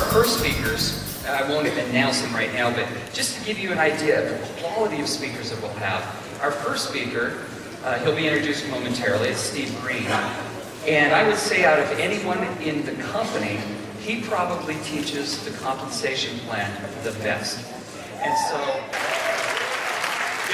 first speakers, I won't announce them right now, but just to give you an idea of the quality of speakers that we'll have. Our first speaker, he'll be introduced momentarily, is Steve Green. And I would say out of anyone in the company, he probably teaches the compensation plan the best. And so,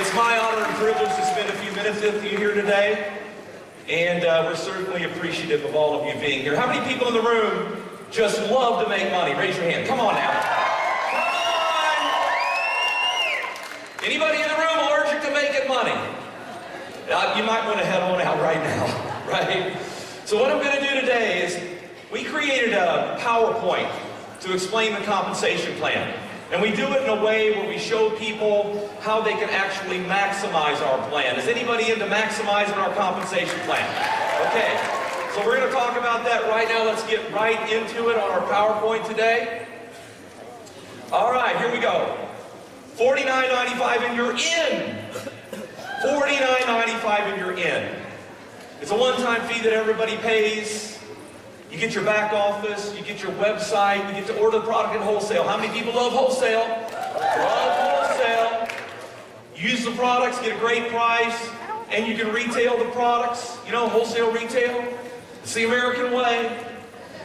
it's my honor and privilege to spend a few minutes with you here today. And we're certainly appreciative of all of you being here. How many people in the room just love to make money? Raise your hand. Come on now. Come on! Anybody in the room allergic to making money? You might want to head on out right now, right? So what I'm going to do today is we created a PowerPoint to explain the compensation plan. And we do it in a way where we show people how they can actually maximize our plan. Is anybody into maximizing our compensation plan? Okay, so we're going to talk about that right now. Let's get right into it on our PowerPoint today. All right, here we go. $49.95 and you're in. $49.95 and you're in. It's a one-time fee that everybody pays. You get your back office, you get your website, you get to order the product in wholesale. How many people love wholesale? Love wholesale. Use the products, get a great price, and you can retail the products. You know, wholesale retail. It's the American way.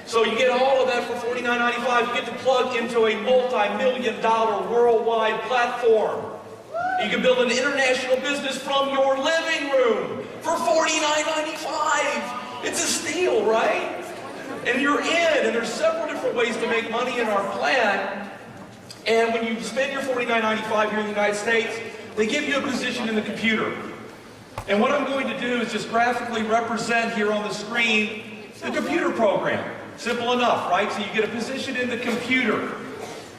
So you get all of that for $49.95. You get to plug into a multi-million-dollar worldwide platform. You can build an international business from your living room for $49.95. It's a steal, right? And you're in, and there's several different ways to make money in our plan. And when you spend your $49.95 here in the United States, they give you a position in the computer. And what I'm going to do is just graphically represent here on the screen the computer program. Simple enough, right? So you get a position in the computer.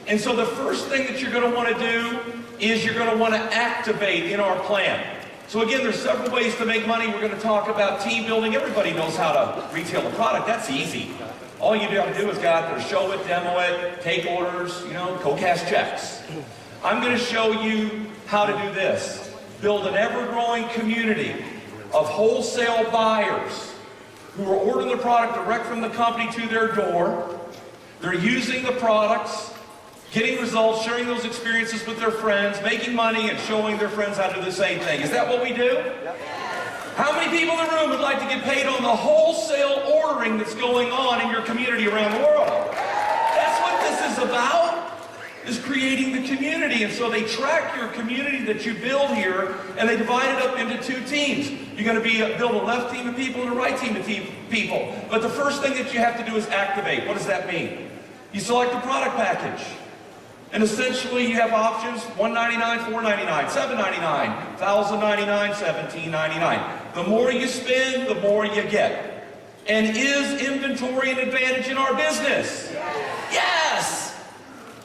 And so the first thing that you're going to want to do is you're going to want to activate in our plan. So again, there's several ways to make money. We're going to talk about team building. Everybody knows how to retail a product. That's easy. All you have to do is go out there, show it, demo it, take orders, you know, co-cash checks. I'm going to show you how to do this. Build an ever-growing community of wholesale buyers who are ordering the product direct from the company to their door. They're using the products, getting results, sharing those experiences with their friends, making money, and showing their friends how to do the same thing. Is that what we do? Yep. How many people in the room would like to get paid on the wholesale ordering that's going on in your community around the world? That's what this is about, is creating the community. And so they track your community that you build here, and they divide it up into two teams. You're going to build a left team of people and a right team of people. But the first thing that you have to do is activate. What does that mean? You select the product package. And essentially you have options, $199, $499, $799, $1,099, $1,799. The more you spend, the more you get. And is inventory an advantage in our business? Yes!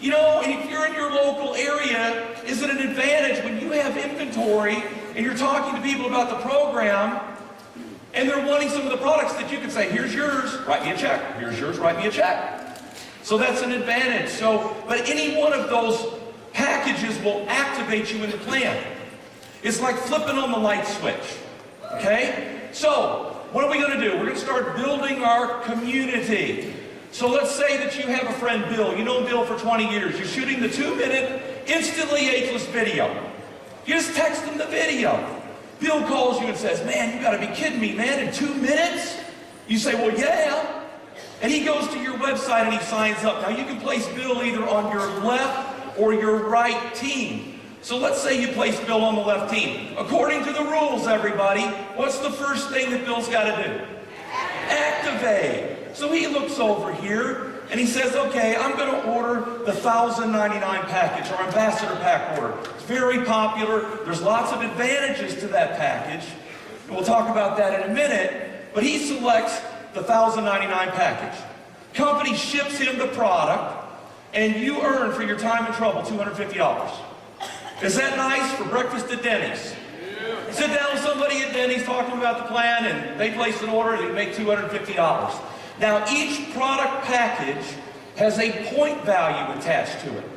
You know, if you're in your local area, is it an advantage when you have inventory and you're talking to people about the program and they're wanting some of the products that you can say, here's yours, write me a check. Here's yours, write me a check. So that's an advantage. But any one of those packages will activate you in the plan. It's like flipping on the light switch. Okay? So, what are we going to do? We're going to start building our community. So let's say that you have a friend, Bill. You know Bill for 20 years. You're shooting the 2-minute, instantly ageless video. You just text him the video. Bill calls you and says, man, you got to be kidding me, man, in 2 minutes? You say, well, yeah. And he goes to your website and he signs up. Now you can place Bill either on your left or your right team. So let's say you place Bill on the left team. According to the rules, everybody, what's the first thing that Bill's got to do? Activate. So he looks over here and he says, okay, I'm going to order the $1,099 package or ambassador pack order. It's very popular. There's lots of advantages to that package. And we'll talk about that in a minute. But he selects the $1,099 package. Company ships him the product, and you earn for your time and trouble $250. Is that nice for breakfast at Denny's? You sit down with somebody at Denny's talking about the plan, and they place an order, and you make $250. Now, each product package has a point value attached to it.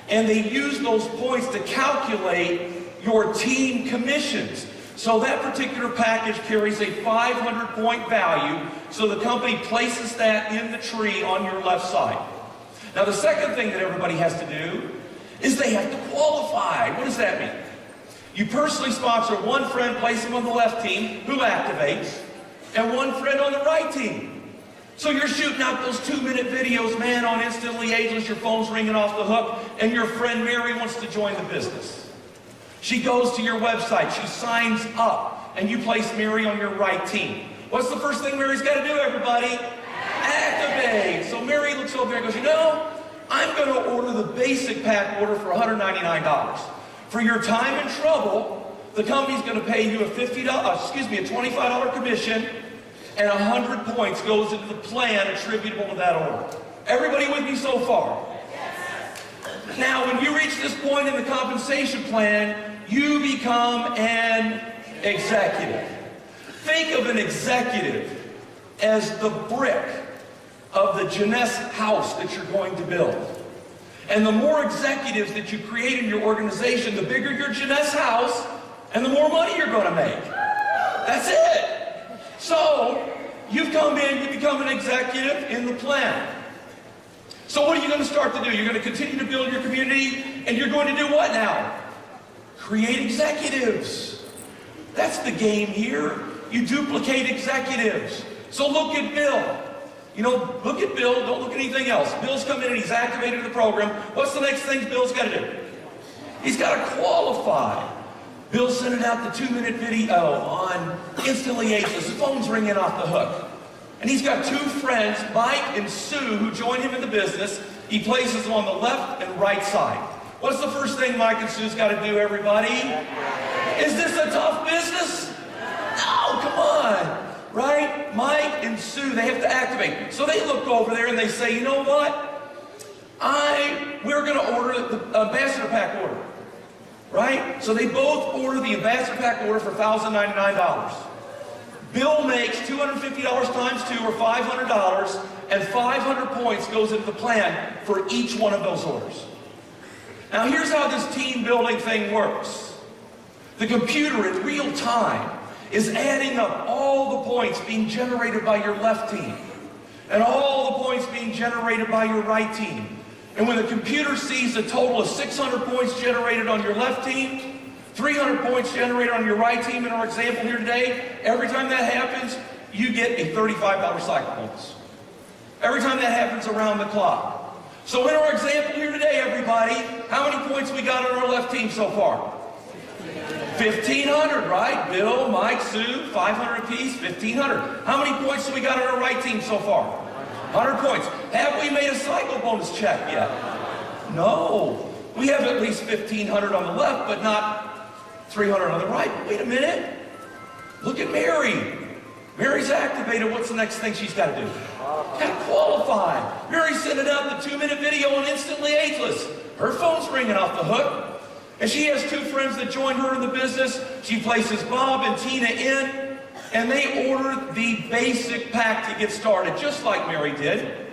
And they use those points to calculate your team commissions. So that particular package carries a 500-point value, so the company places that in the tree on your left side. Now, the second thing that everybody has to do is they have to qualify. What does that mean? You personally sponsor one friend, place him on the left team, who activates, and one friend on the right team. So you're shooting out those 2-minute videos, man, on Instantly Ageless, your phone's ringing off the hook, and your friend Mary wants to join the business. She goes to your website, she signs up, and you place Mary on your right team. What's the first thing Mary's got to do, everybody? Activate. So Mary looks over there and goes, you know, I'm going to order the basic pack order for $199. For your time and trouble, the company's going to pay you a $25 commission, and 100 points goes into the plan attributable to that order. Everybody with me so far? Yes. Now, when you reach this point in the compensation plan, you become an executive. Think of an executive as the brick of the Jeunesse house that you're going to build. And the more executives that you create in your organization, the bigger your Jeunesse house, and the more money you're going to make. That's it. So, you've come in, you become an executive in the plan. So what are you going to start to do? You're going to continue to build your community, and you're going to do what now? Create executives. That's the game here. You duplicate executives. So look at Bill. You know, look at Bill, don't look at anything else. Bill's come in and he's activated the program. What's the next thing Bill's got to do? He's got to qualify. Bill's sending out the 2-minute video on Instantly Ageless. The phone's ringing off the hook. And he's got 2 friends, Mike and Sue, who join him in the business. He places them on the left and right side. What's the first thing Mike and Sue's got to do, everybody? Is this a tough business? No, come on. Right? Mike and Sue, they have to activate. So they look over there and they say, you know what? We're going to order the ambassador pack order. Right? So they both order the ambassador pack order for $1,099. Bill makes $250 times 2 or $500, and 500 points goes into the plan for each one of those orders. Now here's how this team building thing works. The computer in real time is adding up all the points being generated by your left team and all the points being generated by your right team. And when the computer sees a total of 600 points generated on your left team, 300 points generated on your right team in our example here today, every time that happens, you get a $35 cycle bonus. Every time that happens around the clock. So in our example here today, everybody, how many points we got on our left team so far? 1,500, right? Bill, Mike, Sue, 500 apiece, 1,500. How many points do we got on our right team so far? 100 points. Have we made a cycle bonus check yet? No. We have at least 1,500 on the left, but not 300 on the right. Wait a minute. Look at Mary. Mary's activated. What's the next thing she's got to do? Got to qualify. Mary's sending out the 2-minute video on Instantly Ageless. Her phone's ringing off the hook. And she has 2 friends that join her in the business. She places Bob and Tina in, and they order the basic pack to get started, just like Mary did.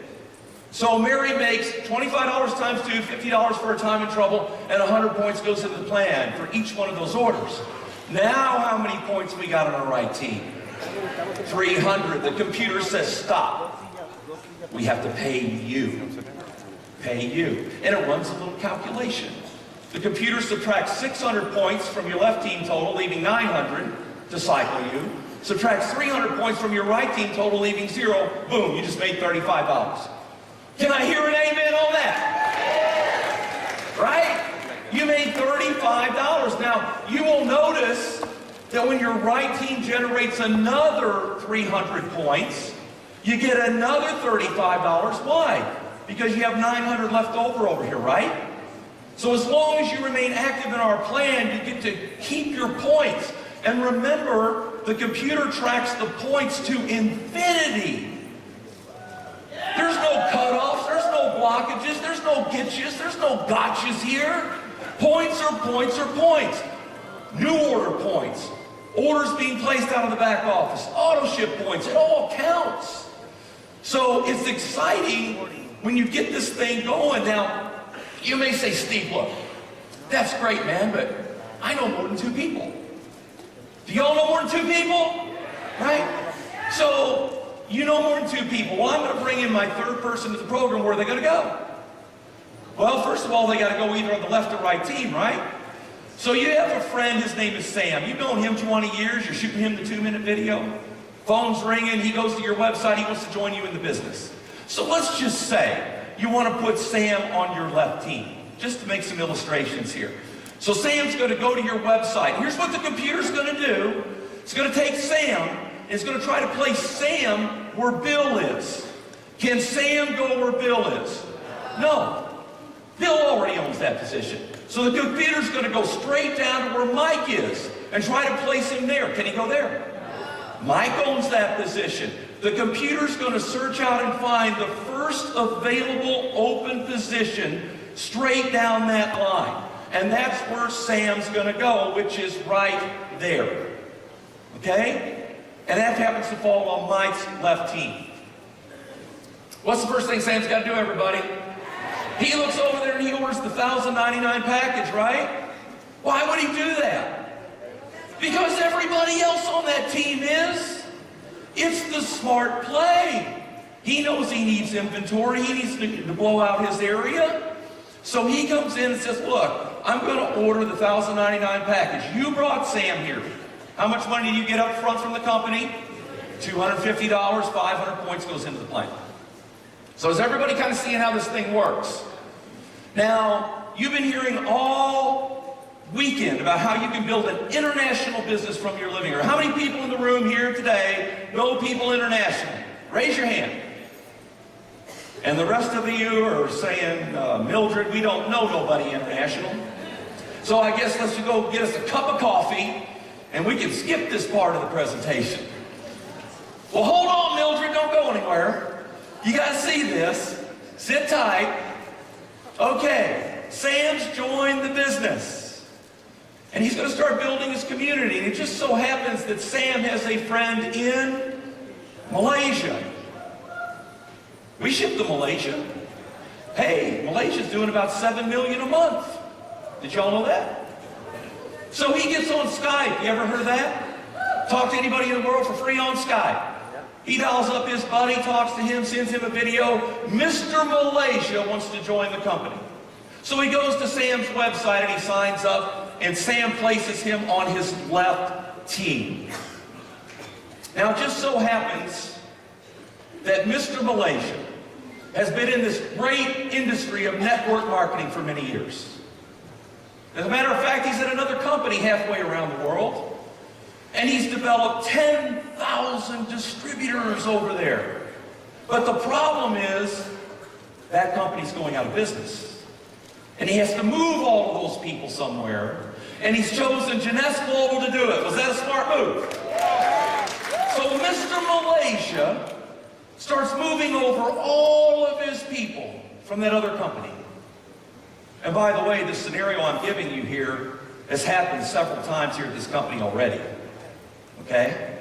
So Mary makes $25 times 2, $50 for her time and trouble, and 100 points goes into the plan for each one of those orders. Now how many points we got on our right team? 300. The computer says stop. We have to pay you. Pay you. And it runs a little calculation. The computer subtracts 600 points from your left team total, leaving 900 to cycle you. Subtracts 300 points from your right team total, leaving 0. Boom, you just made $35. Can I hear an amen on that? Right? You made $35. Now, you will notice that when your right team generates another 300 points, you get another $35. Why? Because you have 900 left over here, right? So as long as you remain active in our plan, you get to keep your points. And remember, the computer tracks the points to infinity. There's no cutoffs, there's no blockages, there's no getches, there's no gotchas here. Points are points are points. New order points. Orders being placed out of the back office. Auto ship points. It all counts. So it's exciting when you get this thing going. Now, you may say, Steve, look, that's great, man, but I know more than 2 people. Do y'all know more than 2 people? Right? So, you know more than 2 people. Well, I'm going to bring in my 3rd person to the program. Where are they going to go? Well, first of all, they got to go either on the left or right team, right? So you have a friend, his name is Sam. You've known him 20 years, you're shooting him the 2-minute video. Phone's ringing, he goes to your website, he wants to join you in the business. So let's just say you want to put Sam on your left team, just to make some illustrations here. So Sam's going to go to your website. Here's what the computer's going to do. It's going to take Sam, and it's going to try to place Sam where Bill is. Can Sam go where Bill is? No. Bill already owns that position. So the computer's going to go straight down to where Mike is and try to place him there. Can he go there? Mike owns that position. The computer's going to search out and find the first available open position straight down that line. And that's where Sam's going to go, which is right there. Okay? And that happens to fall on Mike's left team. What's the first thing Sam's got to do, everybody? He looks over there and he orders the $1,099 package, right? Why would he do that? Because everybody else on that team is. It's the smart play. He knows he needs inventory. He needs to blow out his area. So he comes in and says, look, I'm going to order the $1,099 package. You brought Sam here. How much money do you get up front from the company? $250, 500 points goes into the plan. So is everybody kind of seeing how this thing works? Now, you've been hearing all weekend about how you can build an international business from your living room. How many people in the room here today know people internationally? Raise your hand. And the rest of you are saying, Mildred, we don't know nobody international. So I guess let's go get us a cup of coffee and we can skip this part of the presentation. Well, hold on, Mildred, don't go anywhere. You got to see this. Sit tight. Okay, Sam's joined the business. And he's going to start building his community. And it just so happens that Sam has a friend in Malaysia. We ship to Malaysia. Hey, Malaysia's doing about $7 million a month. Did y'all know that? So he gets on Skype. You ever heard of that? Talk to anybody in the world for free on Skype. He dials up his buddy, talks to him, sends him a video. Mr. Malaysia wants to join the company. So he goes to Sam's website and he signs up, and Sam places him on his left team. Now it just so happens that Mr. Malaysia has been in this great industry of network marketing for many years. As a matter of fact, he's at another company halfway around the world. And he's developed 10,000 distributors over there. But the problem is, that company's going out of business. And he has to move all of those people somewhere. And he's chosen Jeunesse Global to do it. Was that a smart move? So Mr. Malaysia starts moving over all of his people from that other company. And by the way, the scenario I'm giving you here has happened several times here at this company already. Okay?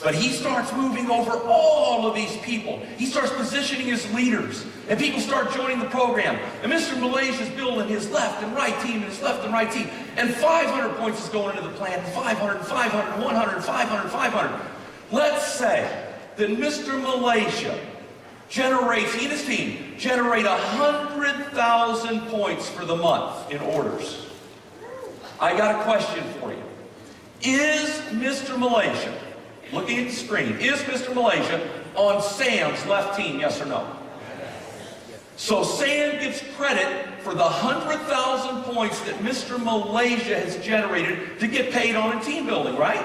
But he starts moving over all of these people. He starts positioning his leaders. And people start joining the program. And Mr. Malaysia's building his left and right team and his left and right team. And 500 points is going into the plan. 500, 500, 100, 500, 500. Let's say that Mr. Malaysia generates, he and his team, generate 100,000 points for the month in orders. I got a question for you. Is Mr. Malaysia, looking at the screen, is Mr. Malaysia on Sam's left team, yes or no? So Sam gets credit for the 100,000 points that Mr. Malaysia has generated to get paid on in team building, right?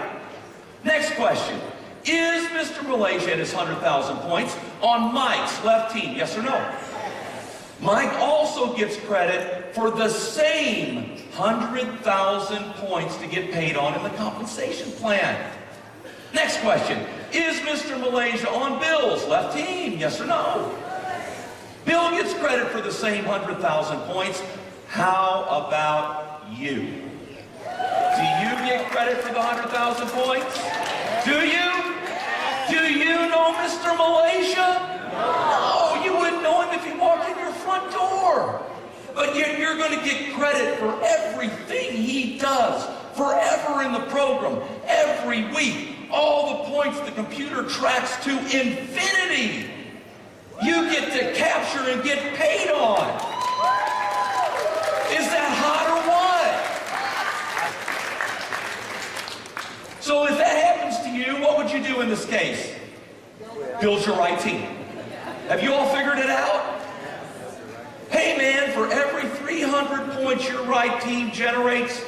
Next question. Is Mr. Malaysia and his 100,000 points on Mike's left team, yes or no? Mike also gets credit for the same 100,000 points to get paid on in the compensation plan. Next question. Is Mr. Malaysia on Bill's left team? Yes or no? Bill gets credit for the same 100,000 points. How about you? Do you get credit for the 100,000 points? Do you? Do you know Mr. Malaysia? No, you wouldn't know him if he walked in your front door. But you're going to get credit for everything he does, forever in the program, every week. All the points the computer tracks to infinity. You get to capture and get paid on. So if that happens to you, what would you do in this case? Build your right team. Have you all figured it out? Hey man, for every 300 points your right team generates,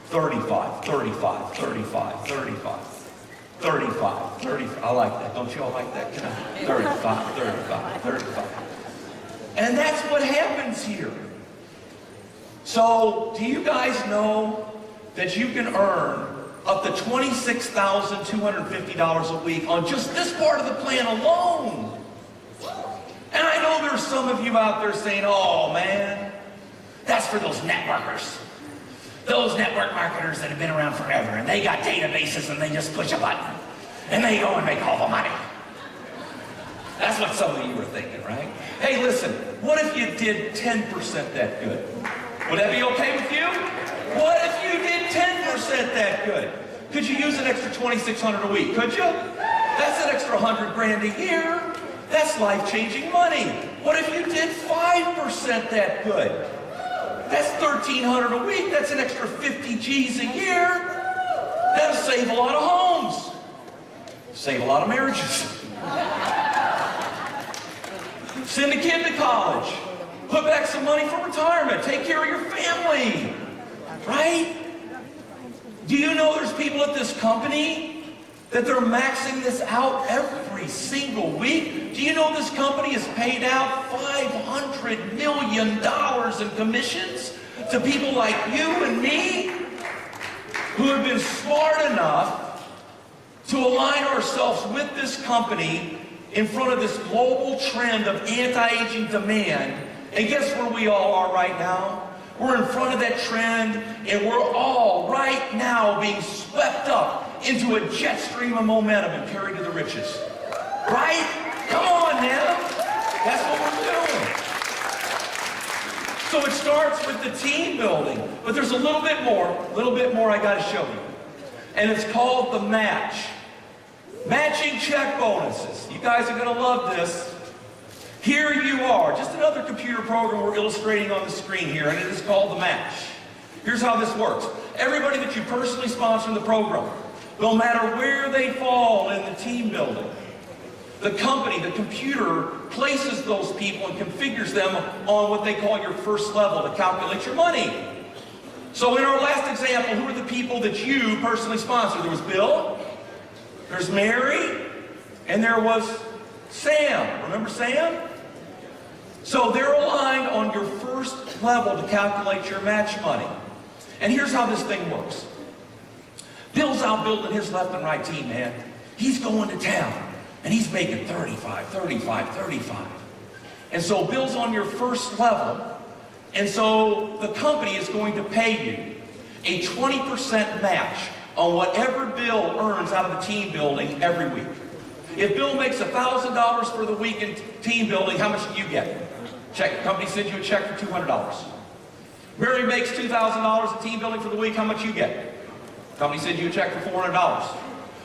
35, 35, 35, 35, 35, 35. I like that. Don't you all like that? 35, 35, 35. And that's what happens here. So, do you guys know that you can earn up to $26,250 a week on just this part of the plan alone? And I know there's some of you out there saying, oh man, that's for those networkers. Those network marketers that have been around forever, and they got databases and they just push a button and they go and make all the money. That's what some of you were thinking, right? Hey, listen, what if you did 10% that good? Would that be okay with you? What if you did 10% that good? Could you use an extra $2,600 a week? Could you? That's an extra $100 grand a year. That's life-changing money. What if you did 5% that good? That's $1,300 a week. That's an extra 50 G's a year. That'll save a lot of homes. Save a lot of marriages. Send a kid to college. Put back some money for retirement. Take care of your family. Right? Do you know there's people at this company that they're maxing this out every single week? Do you know this company has paid out $500 million in commissions to people like you and me who have been smart enough to align ourselves with this company in front of this global trend of anti-aging demand? And guess where we all are right now? We're in front of that trend, and we're all right now being swept up into a jet stream of momentum and carried to the riches. Right? Come on now. That's what we're doing. So it starts with the team building, but there's a little bit more I got to show you. And it's called the match. Matching check bonuses. You guys are going to love this. Here you are, just another computer program we're illustrating on the screen here, and it is called the match. Here's how this works. Everybody that you personally sponsor in the program, no matter where they fall in the team building, the company, the computer, places those people and configures them on what they call your first level to calculate your money. So in our last example, who are the people that you personally sponsor? There was Bill, there's Mary, and there was Sam. Remember Sam? So they're aligned on your first level to calculate your match money. And here's how this thing works. Bill's out building his left and right team, man. He's going to town, and he's making 35, 35, 35. And so Bill's on your first level, and so the company is going to pay you a 20% match on whatever Bill earns out of the team building every week. If Bill makes $1,000 for the week in team building, how much do you get? Check. The company sends you a check for $200. Mary makes $2,000 in team building for the week, how much you get? The company sends you a check for $400.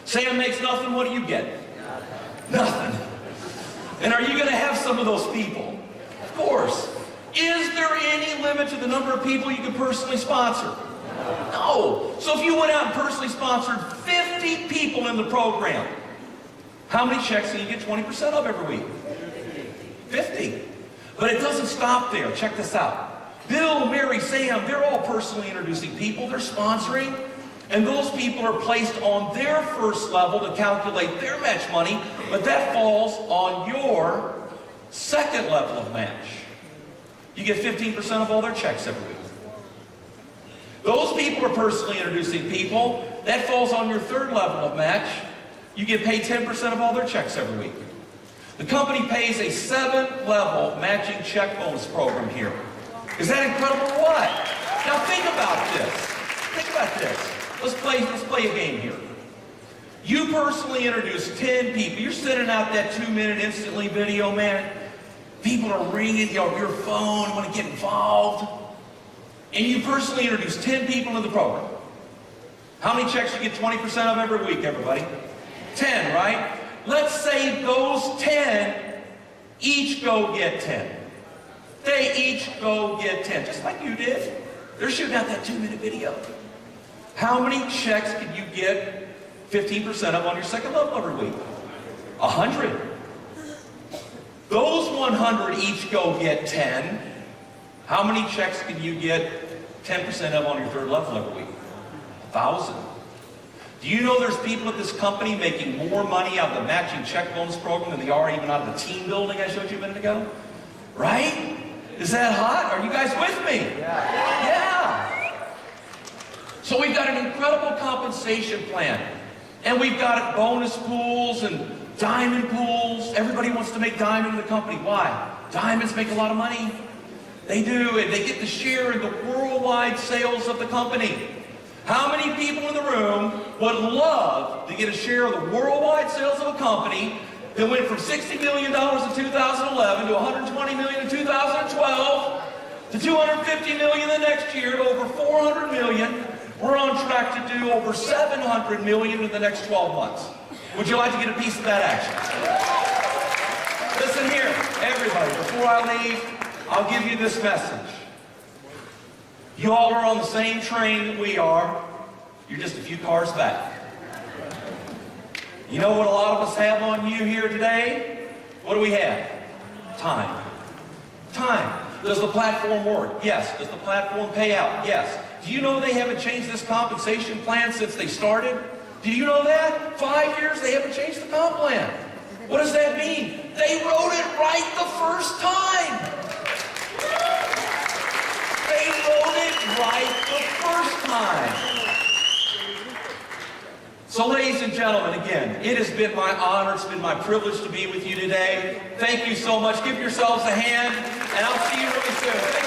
Sam makes nothing, what do you get? Nothing. And are you going to have some of those people? Of course. Is there any limit to the number of people you can personally sponsor? No. So if you went out and personally sponsored 50 people in the program, how many checks do you get 20% of every week? 50. But it doesn't stop there. Check this out. Bill, Mary, Sam, they're all personally introducing people. They're sponsoring. And those people are placed on their first level to calculate their match money, but that falls on your second level of match. You get 15% of all their checks every week. Those people are personally introducing people. That falls on your third level of match. You get paid 10% of all their checks every week. The company pays a 7-level matching check bonus program here. Is that incredible or what? Now think about this. Think about this. Let's play a game here. You personally introduce 10 people. You're sending out that 2-minute instantly video, man. People are ringing your phone, want to get involved. And you personally introduce 10 people in the program. How many checks you get 20% of every week, everybody? 10, right? Let's say those 10 each go get 10. They each go get 10, just like you did. They're shooting out that 2-minute video. How many checks can you get 15% of on your second level every week? 100. Those 100 each go get 10. How many checks can you get 10% of on your third level every week? 1,000. Do you know there's people at this company making more money out of the matching check bonus program than they are even out of the team building I showed you a minute ago? Right? Is that hot? Are you guys with me? Yeah. So we've got an incredible compensation plan. And we've got bonus pools and diamond pools. Everybody wants to make diamond in the company. Why? Diamonds make a lot of money. They do, and they get to share in the worldwide sales of the company. How many people in the room would love to get a share of the worldwide sales of a company that went from $60 million in 2011 to $120 million in 2012 to $250 million the next year to over $400 million? We're on track to do over $700 million in the next 12 months. Would you like to get a piece of that action? Listen here, everybody, before I leave, I'll give you this message. You all are on the same train that we are. You're just a few cars back. You know what a lot of us have on you here today? What do we have? Time. Time. Does the platform work? Yes. Does the platform pay out? Yes. Do you know they haven't changed this compensation plan since they started? Do you know that? 5 years they haven't changed the comp plan. What does that mean? They wrote it right the first time. They wrote it right the first time. So ladies and gentlemen, again, it has been my honor, it's been my privilege to be with you today. Thank you so much. Give yourselves a hand, and I'll see you really soon.